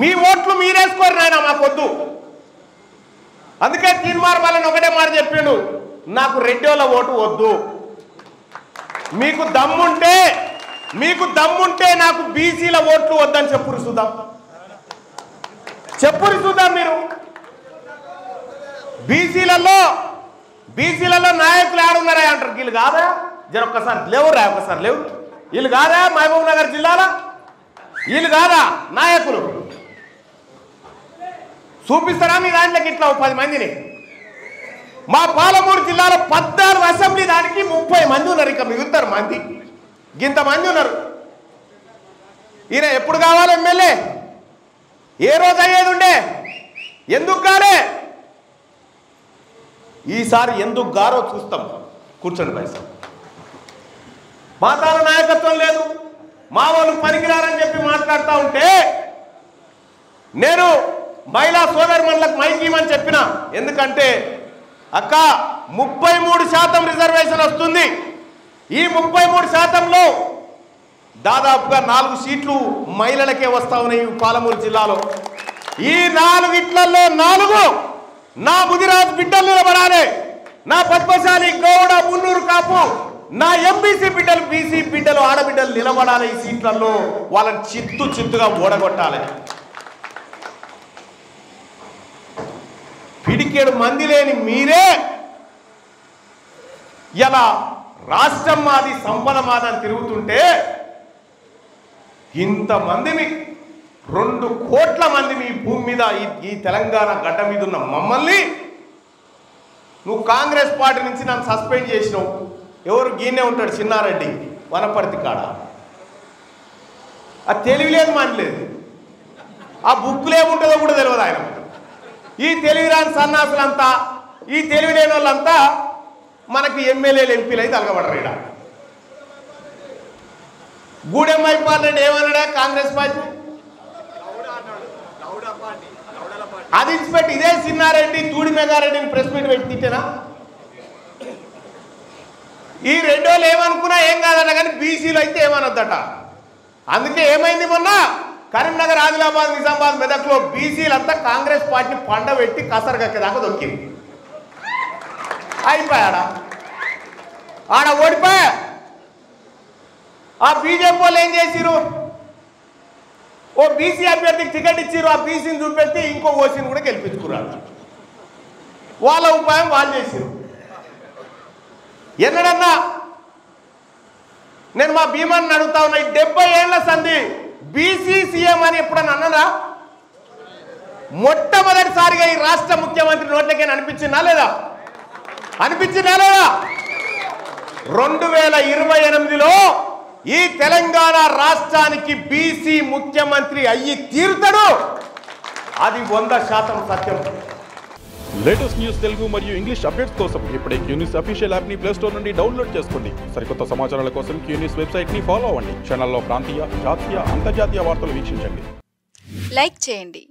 మీ ఓట్లు మీరేసుకోరు నాయన మాకొద్దు. అందుకే తీన్మార్ వాళ్ళని ఒకటే మాట చెప్పిండు, నాకు రెడ్డిల ఓటు వద్దు. మీకు దమ్ముంటే నాకు బీసీల ఓట్లు వద్దని చెప్పురు చూద్దాం. మీరు బీసీలలో నాయకులు ఆడున్నారా అంటారు. వీళ్ళు కాదా ఒక్కసారి లేవురా, ఒక్కసారి లేవు. వీళ్ళు కాదా మహబూబ్ నగర్ జిల్లాలో? వీళ్ళు కాదా నాయకులు? చూపిస్తారా మీ దాంట్లోకి ఇట్లా 10 మందిని? మా పాలమూరు జిల్లాలో 14 అసెంబ్లీ దానికి 30 మంది ఉన్నారు. ఇక మిగులుతారు మంది, ఇంతమంది ఉన్నారు. ఈయన ఎప్పుడు కావాలి ఎమ్మెల్యే? ఏ రోజు అయ్యేది ఉండే? ఎందుకు కాలే? ఈసారి ఎందుకు గారో చూస్తాం. కూర్చోండి పైసా. మా తాను నాయకత్వం లేదు, మా వాళ్ళు పనికిరారని చెప్పి మాట్లాడుతూ ఉంటే నేను మహిళా సోదరిమణులకు మైక్ ఇవ్వమని చెప్పిన. ఎందుకంటే అక్క 33% రిజర్వేషన్ వస్తుంది. ఈ 33%లో దాదాపుగా 4 సీట్లు మహిళలకే వస్తా ఉన్నాయి పాలమూరు జిల్లాలో. ఈ 4 ఇట్లలో 4 నా ముదిరాజ్ బిడ్డలు నిలబడాలి. నా పద్మశాలి, గౌడ, మున్నూరు కాపు, నా ఎంబీసీ బిడ్డలు, బీసీ బిడ్డలు, ఆడబిడ్డలు నిలబడాలి. ఈ సీట్లలో వాళ్ళని చిత్తుగా ఓడగొట్టాలి. పిడికేడు మంది లేని మీరే ఇలా రాష్ట్రం మాది, సంపద మాది అని తిరుగుతుంటే ఇంతమందిని 2 కోట్ల మంది మీ భూమి మీద ఈ తెలంగాణ గడ్డ మీద ఉన్న మమ్మల్ని నువ్వు కాంగ్రెస్ పార్టీ నుంచి నన్ను సస్పెండ్ చేసినావు. ఎవరు గీనే ఉంటాడు, చిన్నారెడ్డి వనపర్తి కాడ. ఆ తెలివిలేదు మానలేదు, ఆ బుక్కులు ఏముంటుందో కూడా తెలియదు ఆయన. ఈ తెలివిరాని సన్నాసులంతా, ఈ తెలివి లేని వాళ్ళంతా మనకి ఎమ్మెల్యేలు, ఎంపీలు అయితే అలగబడరు. ఇక్కడ గూడెం మైపాల్ ఏమన్నాడా కాంగ్రెస్ పార్టీ? అది ఇచ్చిపెట్టి ఇదే చిన్నారెడ్డి, తూడి మెగారెడ్డిని ప్రెస్ మీట్ పెట్టి తిట్టేనా? ఈ రెండోళ్ళు ఏమనుకున్నా ఏం కాదట, కానీ బీసీలు అయితే ఏమనొద్దట. అందుకే ఏమైంది మొన్న కరీంనగర్, ఆదిలాబాద్, నిజామాబాద్, మెదక్లో బీసీలంతా కాంగ్రెస్ పార్టీని పండబెట్టి కసరగక్కేదాకా దొక్కింది. అయిపోయాడా? ఆడ ఓడిపోయా. ఆ బీజేపీ వాళ్ళు ఏం చేసిరు? ఓ బీసీ అభ్యర్థికి టికెట్ ఇచ్చిరు. ఆ బీసీని చూపెట్టి ఇంకో ఓసీని కూడా గెలిపించుకున్నారు. వాళ్ళ ఉపాయం వాళ్ళు చేసిరు. ఎన్నడన్నా నేను మా భీమాన్ని అడుగుతా ఉన్నా, 70 ఏళ్ల సంధి బీసీ సీఎం అని ఎప్పుడన్నా అన్నదా? మొట్టమొదటిసారిగా ఈ రాష్ట్ర ముఖ్యమంత్రి నోట్లకైనా అనిపించిందా లేదా? 2028లో ఈ తెలంగాణ రాష్ట్రానికి బీసీ ముఖ్యమంత్రి అయ్యి తీరుతాడు. అది 100% సత్యం. లేటెస్ట్ న్యూస్ తెలుగు మరియు ఇంగ్లీష్ అప్డేట్స్ కోసం ఇప్పుడే క్యూన్యూస్ అఫీషియల్ యాప్ ని ప్లే స్టోర్ నుండి డౌన్లోడ్ చేసుకోండి. సరికొత్త సమాచారాల కోసం క్యూన్యూస్ వెబ్సైట్ ని ఫాలో అవ్వండి. ఛానల్లో ప్రాంతీయ, జాతీయ, అంతర్జాతీయ వార్తలు వీక్షించండి. లైక్ చేయండి.